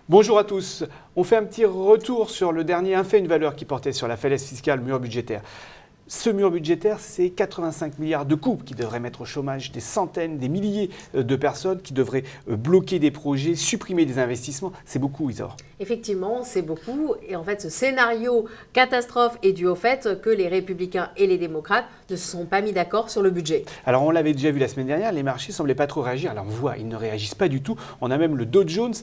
Bonjour à tous. On fait un petit retour sur le dernier Un fait, une valeur qui portait sur la falaise fiscale, mur budgétaire. Ce mur budgétaire, c'est 85 milliards de coupes qui devraient mettre au chômage des centaines, des milliers de personnes, qui devraient bloquer des projets, supprimer des investissements. C'est beaucoup, Isor. Effectivement, c'est beaucoup. Et en fait, ce scénario catastrophe est dû au fait que les Républicains et les démocrates ne se sont pas mis d'accord sur le budget. Alors, on l'avait déjà vu la semaine dernière, les marchés ne semblaient pas trop réagir. Alors, on voit, ils ne réagissent pas du tout. On a même le Dow Jones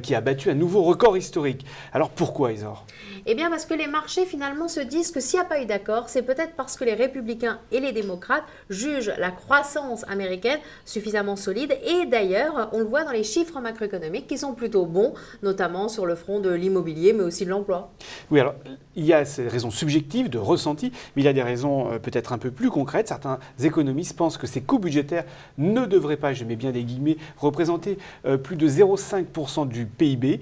qui a battu un nouveau record historique. Alors, pourquoi, Isor? Eh bien, parce que les marchés, finalement, se disent que s'il n'y a pas eu d'accord, c'est peut-être parce que les Républicains et les démocrates jugent la croissance américaine suffisamment solide. Et d'ailleurs, on le voit dans les chiffres macroéconomiques qui sont plutôt bons, notamment sur le front de l'immobilier, mais aussi de l'emploi. Oui, alors, il y a ces raisons subjectives de ressenti, mais il y a des raisons peut-être un peu plus concrètes. Certains économistes pensent que ces coûts budgétaires ne devraient pas, je mets bien des guillemets, représenter plus de 0,5% du PIB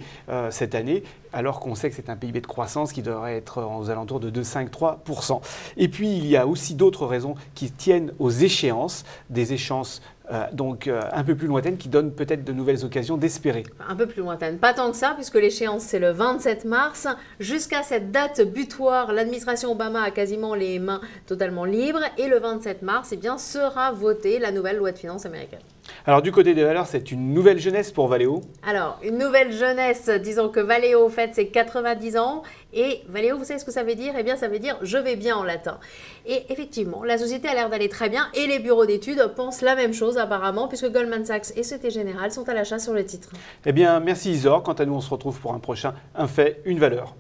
cette année, alors qu'on sait que c'est un PIB de croissance qui devrait être aux alentours de 2,5-3%. Et puis, il y a aussi d'autres raisons qui tiennent aux échéances, des échéances un peu plus lointaines, qui donnent peut-être de nouvelles occasions d'espérer. Un peu plus lointaine, pas tant que ça, puisque l'échéance c'est le 27 mars. Jusqu'à cette date butoir, l'administration Obama a quasiment les mains totalement libres, et le 27 mars, eh bien, sera votée la nouvelle loi de finances américaine. Alors du côté des valeurs, c'est une nouvelle jeunesse pour Valeo. Alors, une nouvelle jeunesse, disons que Valeo fête ses 90 ans, et Valeo, vous savez ce que ça veut dire? Eh bien, ça veut dire « je vais bien » en latin. Et effectivement, la société a l'air d'aller très bien, et les bureaux d'études pensent la même chose apparemment, puisque Goldman Sachs et Société Générale sont à l'achat sur le titre. Eh bien, merci Isor. Quant à nous, on se retrouve pour un prochain Un fait, une valeur.